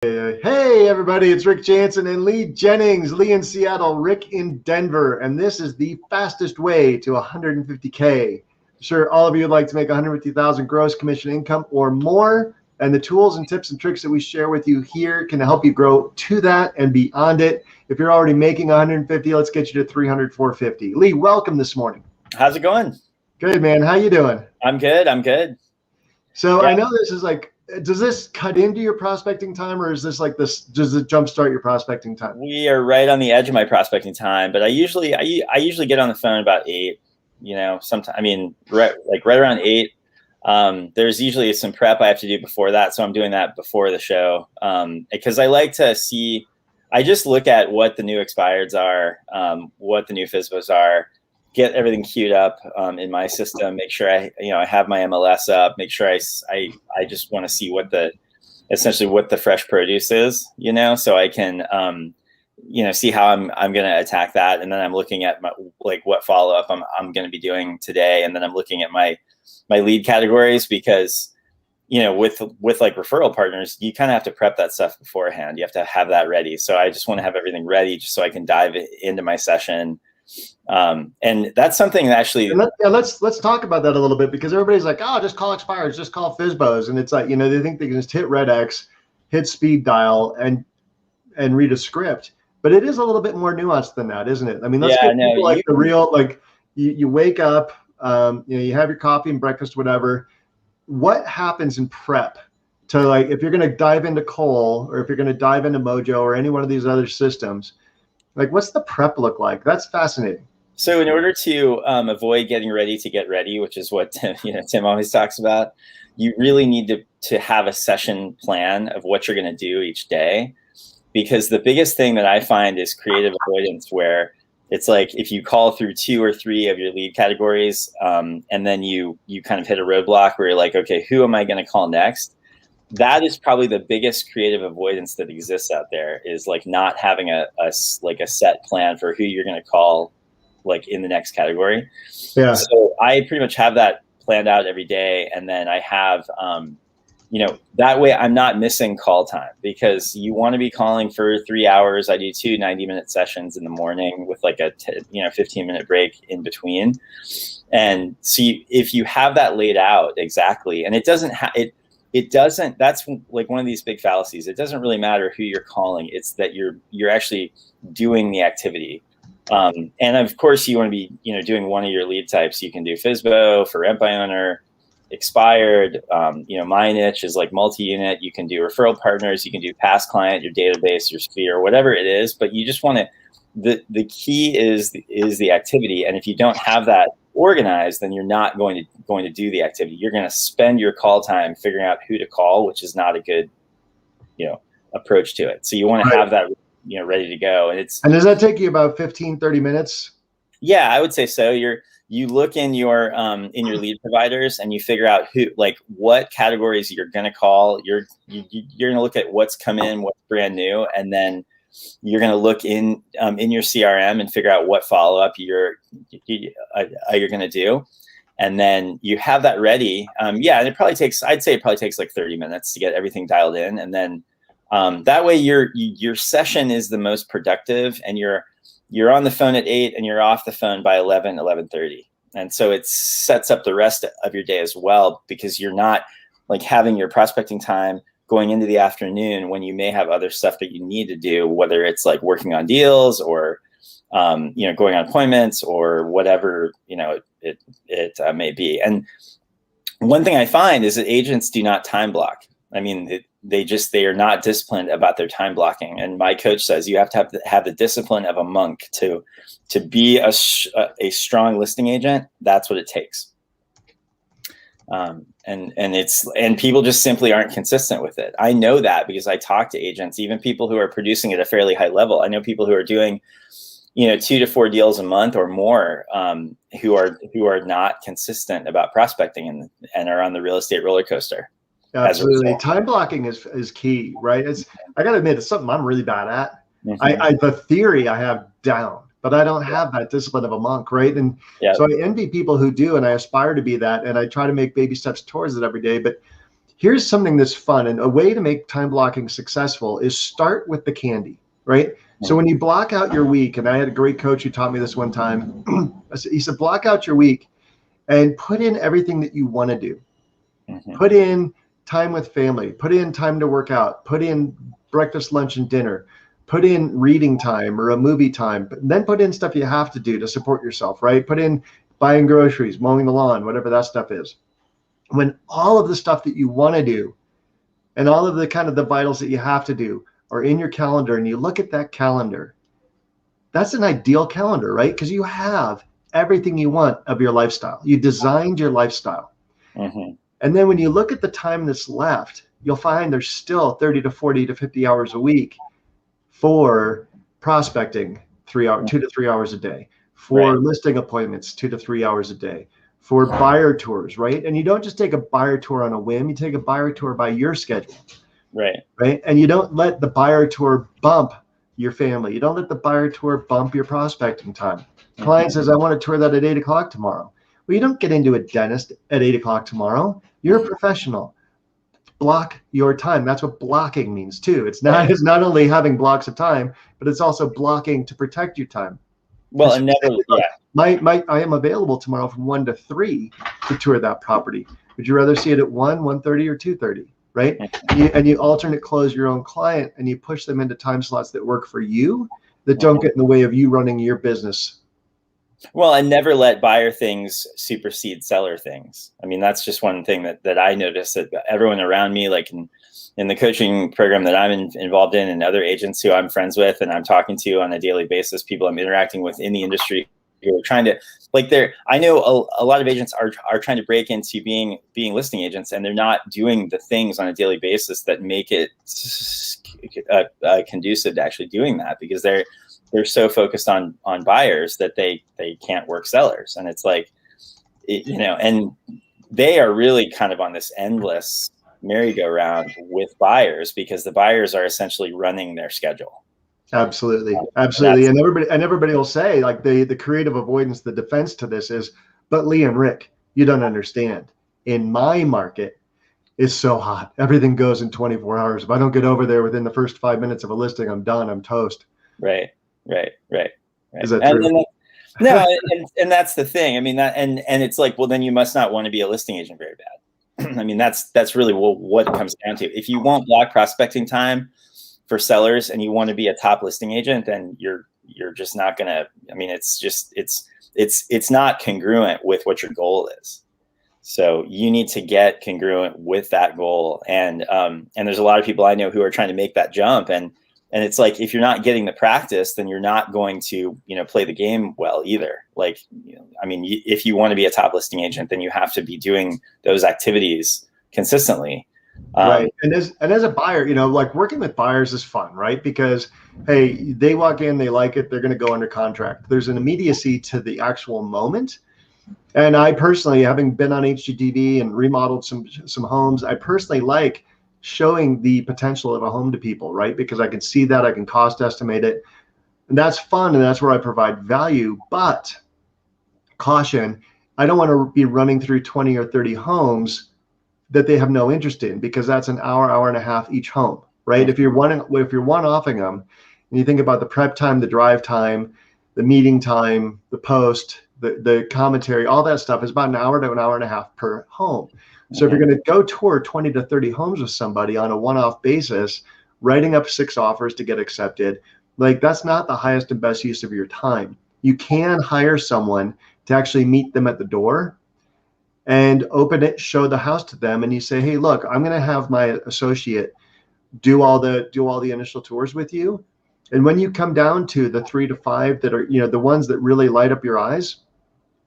Hey everybody, it's Rick Jansen and Lee Jennings. Lee in Seattle, Rick in Denver, and this is the fastest way to 150K. I'm sure all of you would like to make 150,000 gross commission income or more, and the tools and tips and tricks that we share with you here can help you grow to that and beyond it. If you're already making 150, let's get you to 300, 450. Lee, welcome this morning. How's it going? Good, man. How you doing? I'm good. So yeah. I know this is like, does this cut into your prospecting time, or is this like this? Does it jumpstart your prospecting time? We are right on the edge of my prospecting time, but I usually get on the phone about 8. You know, sometimes right around 8. There's usually some prep I have to do before that, so I'm doing that before the show because I like to see. I just look at what the new expireds are, what the new FSBOs are. Get everything queued up in my system. Make sure I have my MLS up. Make sure I just want to see essentially what the fresh produce is, so I can see how I'm going to attack that. And then I'm looking at what follow up I'm going to be doing today. And then I'm looking at my lead categories because with like referral partners, you kind of have to prep that stuff beforehand. You have to have that ready. So I just want to have everything ready just so I can dive into my session. And that's something that actually let's talk about that a little bit, because everybody's like, oh, just call expires, just call FSBOs, and it's like, they think they can just hit red X, hit speed dial, and read a script, but it is a little bit more nuanced than that, isn't it? I mean, let's get people like the real, like you wake up, you have your coffee and breakfast, whatever. What happens in prep to, like, if you're going to dive into Cole, or if you're going to dive into Mojo or any one of these other systems? Like, what's the prep look like? That's fascinating. So in order to avoid getting ready to get ready, which is what Tim always talks about, you really need to have a session plan of what you're going to do each day. Because the biggest thing that I find is creative avoidance, where it's like if you call through 2 or 3 of your lead categories and then you kind of hit a roadblock where you're like, okay, who am I going to call next? That is probably the biggest creative avoidance that exists out there, is like not having a set plan for who you're going to call like in the next category. Yeah. So I pretty much have that planned out every day. And then I have, that way I'm not missing call time, because you want to be calling for 3 hours. I do 2 90-minute sessions in the morning with like a 15-minute break in between. And see, if you have that laid out exactly, and it doesn't, that's like one of these big fallacies. It doesn't really matter who you're calling. It's that you're actually doing the activity. And of course you want to be, doing one of your lead types. You can do FSBO for rent by owner, expired. My niche is like multi-unit. You can do referral partners. You can do past client, your database, your sphere, whatever it is. But you just want to, the key is the activity. And if you don't have that organized, then you're not going to do the activity. You're going to spend your call time figuring out who to call, which is not a good, approach to it. So you want to have that, ready to go. And does that take you about 15, 30 minutes? Yeah, I would say so. You look in your lead providers and you figure out what categories you're going to call. You're going to look at what's come in, what's brand new, and then you're going to look in your CRM and figure out what follow-up you're going to do. And then you have that ready. And it probably takes, I'd say it probably takes like 30 minutes to get everything dialed in. And then that way your session is the most productive, and you're on the phone at 8 and you're off the phone by 11:30. And so it sets up the rest of your day as well, because you're not like having your prospecting time going into the afternoon when you may have other stuff that you need to do, whether it's like working on deals or, going on appointments or whatever, it may be. And one thing I find is that agents do not time block. I mean, they are not disciplined about their time blocking. And my coach says you have to have the discipline of a monk to be a strong listing agent. That's what it takes. And people just simply aren't consistent with it. I know that because I talk to agents, even people who are producing at a fairly high level. I know people who are doing, 2 to 4 deals a month or more, who are not consistent about prospecting and are on the real estate roller coaster. Absolutely. Time blocking is key, right? I got to admit, it's something I'm really bad at. Mm-hmm. The theory I have down, but I don't have that discipline of a monk, right? And so I envy people who do, and I aspire to be that, and I try to make baby steps towards it every day. But here's something that's fun. And a way to make time blocking successful is start with the candy, right? So when you block out your week, and I had a great coach who taught me this one time, he said, block out your week and put in everything that you want to do. Put in time with family, put in time to work out, put in breakfast, lunch, and dinner, put in reading time or a movie time, but then put in stuff you have to do to support yourself, right? Put in buying groceries, mowing the lawn, whatever that stuff is. When all of the stuff that you want to do and all of the kind of the vitals that you have to do are in your calendar, and you look at that calendar, that's an ideal calendar, right? Because you have everything you want of your lifestyle. You designed your lifestyle. And then when you look at the time that's left, you'll find there's still 30 to 40 to 50 hours a week for prospecting, 2 to 3 hours a day, for listing appointments, 2 to 3 hours a day, for buyer tours, right? And you don't just take a buyer tour on a whim, you take a buyer tour by your schedule. Right. And you don't let the buyer tour bump your family. You don't let the buyer tour bump your prospecting time. Client says, I want to tour that at 8 o'clock tomorrow. Well, you don't get into a dentist at 8 o'clock tomorrow. You're a professional. Block your time. That's what blocking means too. It's not only having blocks of time, but it's also blocking to protect your time. Well, and never, I am available tomorrow from 1 to 3 to tour that property. Would you rather see it at 1, 1:30, or 2:30? Right? And you alternate close your own client, and you push them into time slots that work for you, that don't get in the way of you running your business. Well, and never let buyer things supersede seller things. I mean, that's just one thing that I noticed, that everyone around me, like in the coaching program that I'm involved in, and other agents who I'm friends with and I'm talking to on a daily basis, people I'm interacting with in the industry who are trying to, like, I know a lot of agents are trying to break into being listing agents, and they're not doing the things on a daily basis that make it conducive to actually doing that, because they're so focused on buyers that they can't work sellers. And it's like, and they are really kind of on this endless merry-go-round with buyers, because the buyers are essentially running their schedule. Absolutely. And everybody will say, like, the creative avoidance, the defense to this is, but Lee and Rick, you don't understand. In my market, it's so hot. Everything goes in 24 hours. If I don't get over there within the first 5 minutes of a listing, I'm done. I'm toast. Right. Is that true? No, and that's the thing. I mean, that, and it's like, well, then you must not want to be a listing agent very bad. I mean, that's really what it comes down to. If you want block prospecting time for sellers and you want to be a top listing agent, then you're just not gonna. I mean, it's not congruent with what your goal is. So you need to get congruent with that goal. And there's a lot of people I know who are trying to make that jump, and it's like, if you're not getting the practice, then you're not going to, play the game well either. Like, I mean, if you want to be a top listing agent, then you have to be doing those activities consistently. Right. And as a buyer, like, working with buyers is fun, right? Because, hey, they walk in, they like it, they're going to go under contract. There's an immediacy to the actual moment. And I personally, having been on HGTV and remodeled some homes, I personally like showing the potential of a home to people, right? Because I can see that, I can cost estimate it, and that's fun, and that's where I provide value. But caution, I don't want to be running through 20 or 30 homes that they have no interest in, because that's an hour and a half each home, right? If you're one-offing them, and you think about the prep time, the drive time, the meeting time, the post, the commentary, all that stuff is about an hour to an hour and a half per home. So if you're going to go tour 20 to 30 homes with somebody on a one-off basis, writing up 6 offers to get accepted, like, that's not the highest and best use of your time. You can hire someone to actually meet them at the door and open it, show the house to them, and you say, hey, look, I'm going to have my associate do all the initial tours with you. And when you come down to the 3 to 5 that are, the ones that really light up your eyes,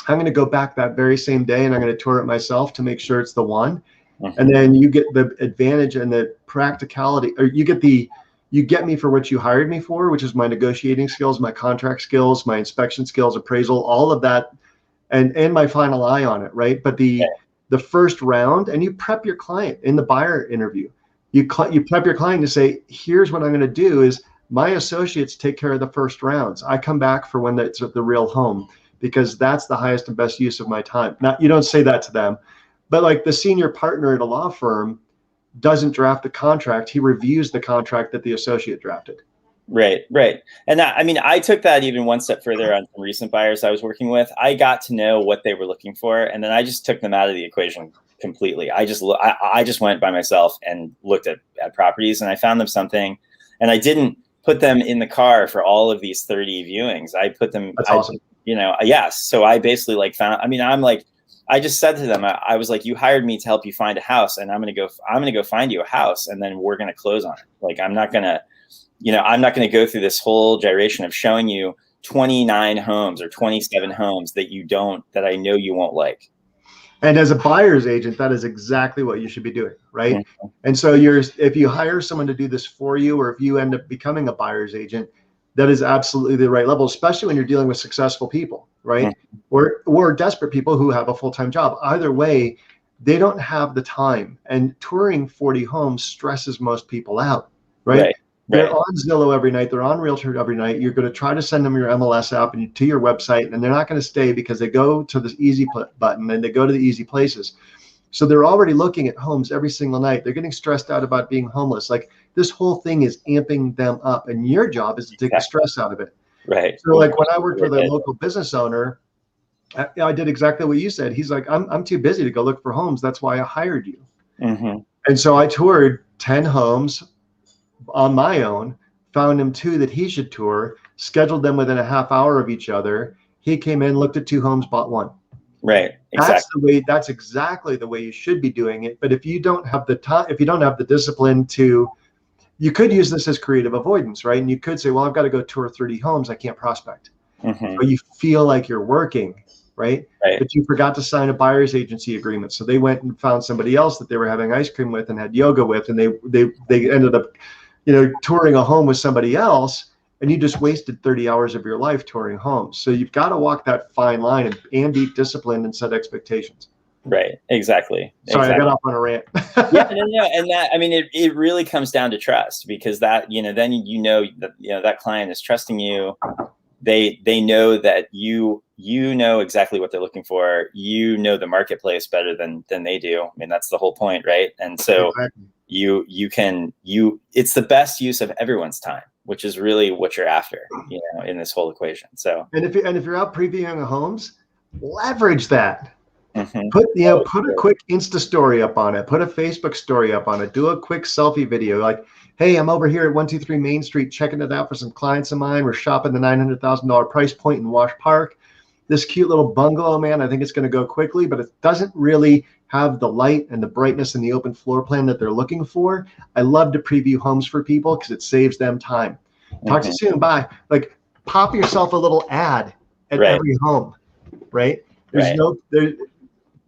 I'm going to go back that very same day, and I'm going to tour it myself to make sure it's the one. And then you get the advantage and the practicality, or you get me for what you hired me for, which is my negotiating skills, my contract skills, my inspection skills, appraisal, all of that, and my final eye on it, right? But the first round, and you prep your client in the buyer interview. You prep your client to say, here's what I'm going to do is, my associates take care of the first rounds. I come back for when it's the real home, because that's the highest and best use of my time. Now, you don't say that to them, but like the senior partner at a law firm, doesn't draft the contract. He reviews the contract that the associate drafted. Right, right. And that, I mean, I took that even one step further on some recent buyers I was working with. I got to know what they were looking for, and then I just took them out of the equation completely. I just went by myself and looked at properties, and I found them something, and I didn't put them in the car for all of these 30 viewings. I put them, That's awesome. You know, yes. So I basically like found, I mean, I'm like, I just said to them, I was like, you hired me to help you find a house, and I'm going to go find you a house, and then we're going to close on it. Like, I'm not going to go through this whole gyration of showing you 29 homes or 27 homes that I know you won't like. And as a buyer's agent, that is exactly what you should be doing, right? Mm-hmm. And so if you hire someone to do this for you, or if you end up becoming a buyer's agent, that is absolutely the right level, especially when you're dealing with successful people, right? Mm-hmm. Or desperate people who have a full-time job. Either way, they don't have the time. And touring 40 homes stresses most people out, right? They're on Zillow every night. They're on Realtor every night. You're going to try to send them your MLS app and to your website, and they're not going to stay because they go to the easy button and they go to the easy places. So they're already looking at homes every single night. They're getting stressed out about being homeless. Like, this whole thing is amping them up, and your job is to take the stress out of it. Right. So like when I worked with a local business owner, I did exactly what you said. He's like, I'm too busy to go look for homes. That's why I hired you. Mm-hmm. And so I toured 10 homes on my own, found him 2 that he should tour, scheduled them within a half hour of each other. He came in, looked at 2 homes, bought 1. Right. Exactly. That's exactly the way you should be doing it. But if you don't have the time, if you don't have the discipline you could use this as creative avoidance, right? And you could say, well, I've got to go tour 30 homes. I can't prospect. Mm-hmm. But you feel like you're working, right? But you forgot to sign a buyer's agency agreement. So they went and found somebody else that they were having ice cream with and had yoga with, and they ended up, touring a home with somebody else, and you just wasted 30 hours of your life touring homes. So you've got to walk that fine line and be disciplined and set expectations. Right. Exactly. Sorry, I got off on a rant. Yeah, no. And that, I mean, it really comes down to trust, because that, then that client is trusting you. They know that you know exactly what they're looking for. You know the marketplace better than they do. I mean, that's the whole point, right? And so exactly. It's the best use of everyone's time, which is really what you're after, in this whole equation. So, and if you're out previewing homes, leverage that. Mm-hmm. Put a quick Insta story up on it. Put a Facebook story up on it. Do a quick selfie video. Like, hey, I'm over here at 123 Main Street checking it out for some clients of mine. We're shopping the $900,000 price point in Wash Park. This cute little bungalow, man, I think it's going to go quickly, but it doesn't really have the light and the brightness and the open floor plan that they're looking for. I love to preview homes for people because it saves them time. Talk to you soon. Bye. Like, pop yourself a little ad at every home, right?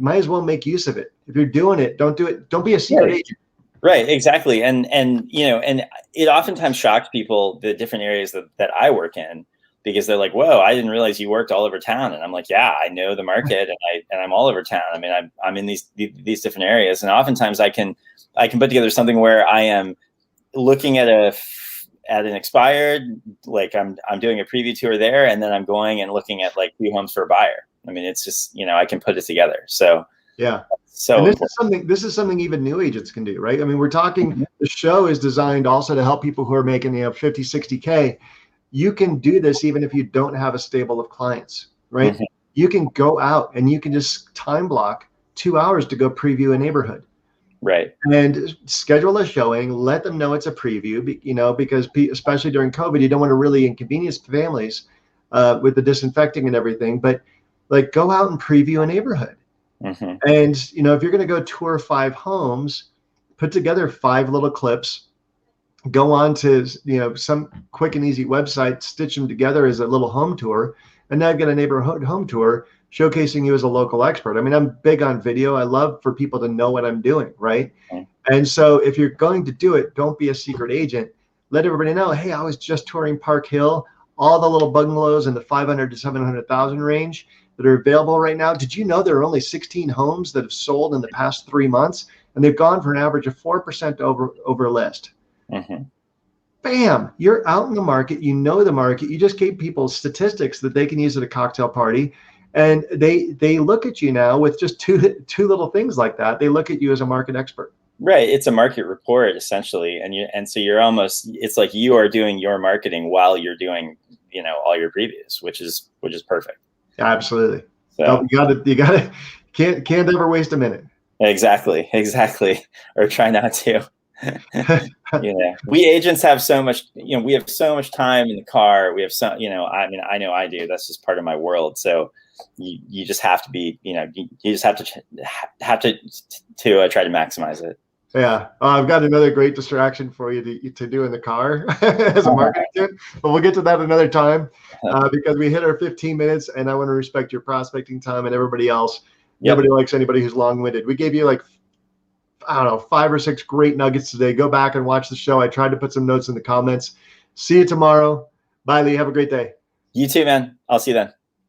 Might as well make use of it. If you're doing it, don't do it. Don't be a secret agent. Right. Exactly. And it oftentimes shocks people, the different areas that I work in, because they're like, whoa, I didn't realize you worked all over town. And I'm like, yeah, I know the market, and I'm all over town. I mean, I'm in these different areas, and oftentimes I can put together something where I am looking at an expired, like I'm doing a preview tour there, and then I'm going and looking at like 2 homes for a buyer. I mean, it's just, I can put it together. So yeah. So this is something even new agents can do, right? I mean, we're talking, mm-hmm. The show is designed also to help people who are making 50, 60K. You can do this even if you don't have a stable of clients, right? Mm-hmm. You can go out and you can just time block 2 hours to go preview a neighborhood. Right. And schedule a showing, let them know it's a preview, because especially during COVID, you don't want to really inconvenience families with the disinfecting and everything, but like, go out and preview a neighborhood. Mm-hmm. And, if you're going to go tour 5 homes, put together 5 little clips, go on to, some quick and easy website, stitch them together as a little home tour, and now get a neighborhood home tour showcasing you as a local expert. I mean, I'm big on video. I love for people to know what I'm doing, right? Mm-hmm. And so if you're going to do it, don't be a secret agent. Let everybody know, hey, I was just touring Park Hill, all the little bungalows in the 500 to 700,000 range that are available right now. Did you know there are only 16 homes that have sold in the past 3 months, and they've gone for an average of 4% over list? Mm-hmm. Bam! You're out in the market. You know the market. You just gave people statistics that they can use at a cocktail party, and they look at you now with just two little things like that. They look at you as a market expert. Right. It's a market report essentially. And so you're almost, it's like you are doing your marketing while you're doing, all your previews, which is perfect. Absolutely. So You gotta, can't ever waste a minute. Exactly. Or try not to. We agents have so much, we have so much time in the car. We have I know I do. That's just part of my world. So you just have to be, you just have to try to maximize it. Yeah, I've got another great distraction for you to do in the car as a marketing tip, but we'll get to that another time because we hit our 15 minutes, and I want to respect your prospecting time and everybody else. Yep. Nobody likes anybody who's long-winded. We gave you like, I don't know, 5 or 6 great nuggets today. Go back and watch the show. I tried to put some notes in the comments. See you tomorrow. Bye, Lee. Have a great day. You too, man. I'll see you then.